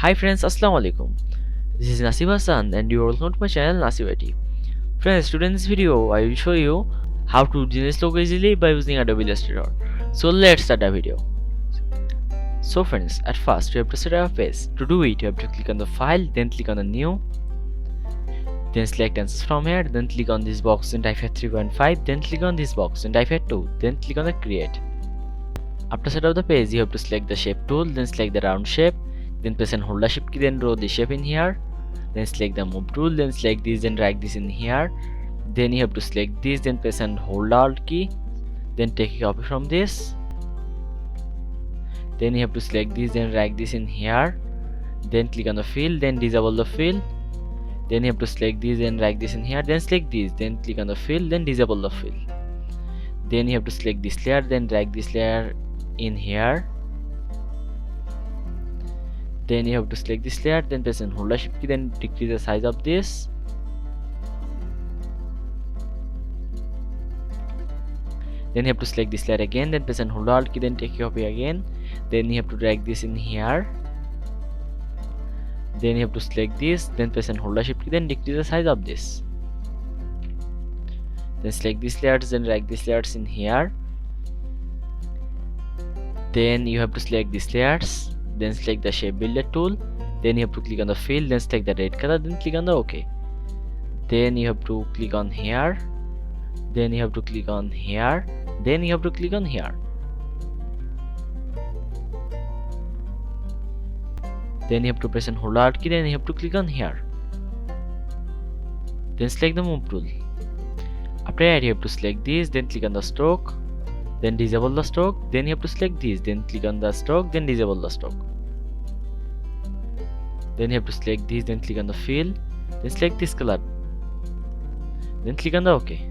Hi friends, Assalamu alaikum. This is Nasib Hassan and you are welcome to my channel Nasib IT. Friends, today in this video I will show you how to generate logo easily by using Adobe Illustrator. So let's start the video. So friends, at first you have to set up a page. To do it, you have to click on the file, then click on the new, then select answers from here, then click on this box and type at 3.5, then click on this box and type at 2, then click on the create. After set up the page, you have to select the shape tool, then select the round shape, then press and hold the shift key, then draw the shape in here, then select the move tool, then select this and drag this in here, then you have to select this, then press and hold alt key, then take a copy from this, then you have to select this and drag this in here, then click on the fill, then disable the fill, then you have to select this and drag this in here, then select this, then click on the fill, then disable the fill, then you have to select this layer, then drag this layer in here, then you have to select this layer, then press and hold the shift key, then decrease the size of this, then you have to select this layer again, then press and hold alt key, then take a copy again, then you have to drag this in here, then you have to select this, then press and hold the shift key, then decrease the size of this, then select these layers, then drag these layers in here, then you have to select these layers, then select the shape builder tool, then you have to click on the fill, then select the red color, then click on the OK, then you have to click on here, then you have to click on here, then you have to click on here, then you have to press and hold alt key, then you have to click on here, then select the move tool. After that you have to select this, then click on the stroke, then disable the stroke, then you have to select this, then click on the stroke, then disable the stroke, then you have to select this, then click on the fill, then select this color, then click on the OK,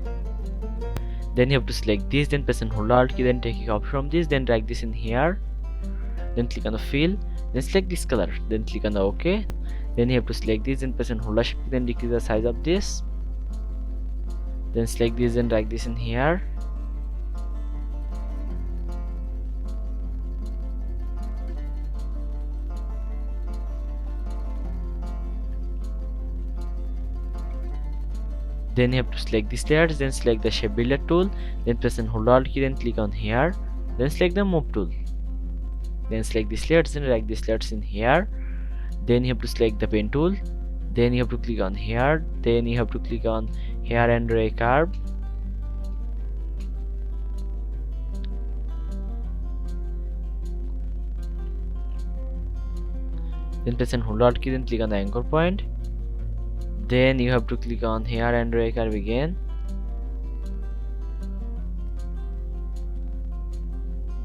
then you have to select this, then press and hold alt key, then take a copy from this, then drag this in here, then click on the fill, then select this color, then click on the OK, then you have to select this, then press and hold the shift key, then decrease the size of this, then select this and drag this in here, then you have to select these layers, then select the shape builder tool, then press and hold alt key, then click on here, then select the move tool, then select these layers and drag these layers in here, then you have to select the pen tool, then you have to click on here, then you have to click on here and draw a curve, then press and hold alt key, then click on the anchor point, then you have to click on here and draw a curve again,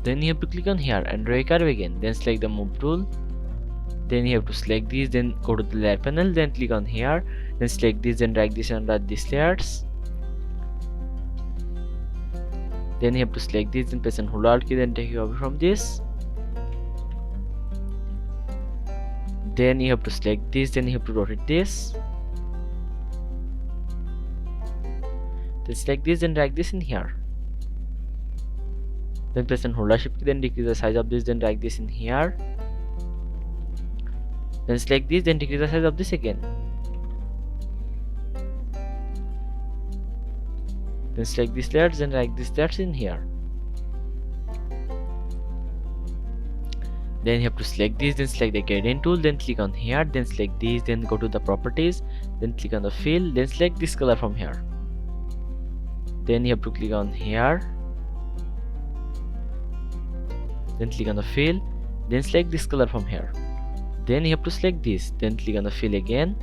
then you have to click on here and draw a curve again, then select the move tool, then you have to select this, then go to the layer panel, then click on here, then select this and drag this under these layers, then you have to select this, then press and hold alt key, then take it over from this, then you have to select this, then you have to rotate this, then select this and drag this in here, then press and hold the shift key, then decrease the size of this, then drag this in here, then select this, then decrease the size of this again, then select these layers, then drag these layers in here, then you have to select this, then select the gradient tool, then click on here, then select this, then go to the properties, then click on the fill, then select this color from here, then you have to click on here, then click on the fill, then select this color from here, then you have to select this, then click on the fill again,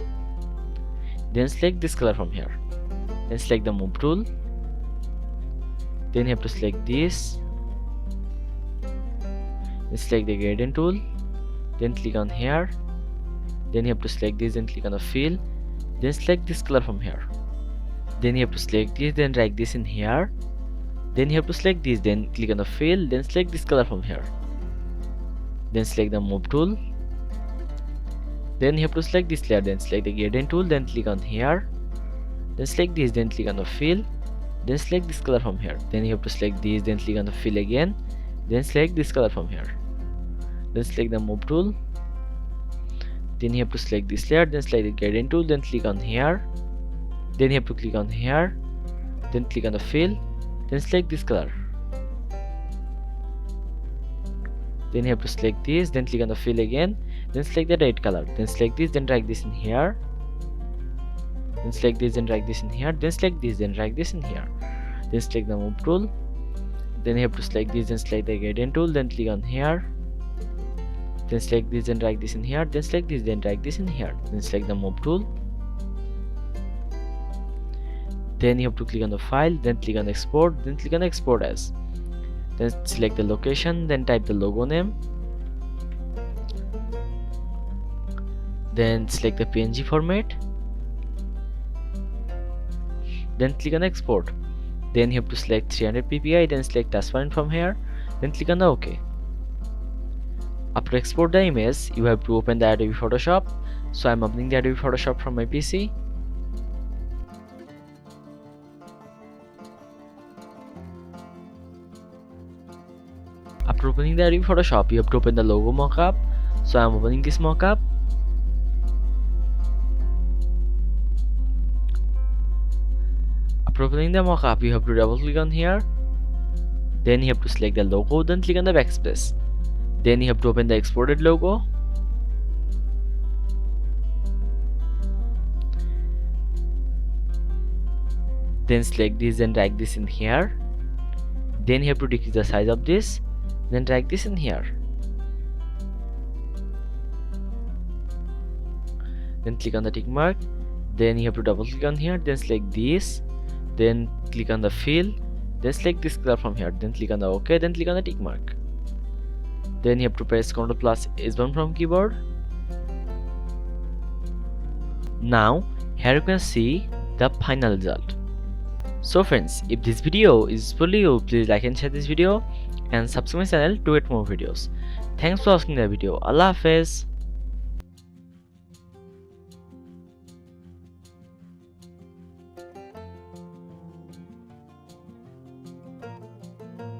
then select this color from here, then select the move tool, then you have to select this, then select the gradient tool, then click on here, then you have to select this, then click on the fill, then select this color from here, then you have to select this, then drag this in here, then you have to select this, then click on the fill, then select this color from here, then select the move tool, then you have to select this layer, then select the gradient tool, then click on here, then select this, then click on the fill, then select this color from here, then you have to select this, then click on the fill again, then select this color from here, then select the move tool, Then you have to select this layer, then select the gradient tool, then click on here, then you have to click on here, then click on the fill, then select this color, then you have to select this, then click on the fill again, then select the red color, then select this, then drag this in here, then select this, then drag this in here, then select this, then drag this in here, then select the move tool, then you have to select this, then select the gradient tool, then click on here, then select this, then drag this in here, then select this, then drag this in here, then select the move tool, then you have to click on the file, then click on export, then click on export as, then select the location, then type the logo name, then select the PNG format, then click on export, then you have to select 300 ppi, then select transparent from here, then click on the OK. After export the image, you have to open the Adobe Photoshop. So I'm opening the Adobe Photoshop from my PC. After opening the Adobe Photoshop, you have to open the logo mockup. So I'm opening this mockup. After opening the mockup, you have to double click on here. Then you have to select the logo, then click on the backspace. Then you have to open the exported logo. Then select this and drag this in here. Then you have to decrease the size of this, then drag this in here. Then click on the tick mark. Then you have to double click on here, then select this, then click on the fill, then select this color from here, then click on the OK, then click on the tick mark. Then you have to press Ctrl plus S1 from keyboard. Now here you can see the final result. So friends, if this video is useful to you, please like and share this video and subscribe my channel to get more videos. Thanks for watching the video. Allah Hafiz.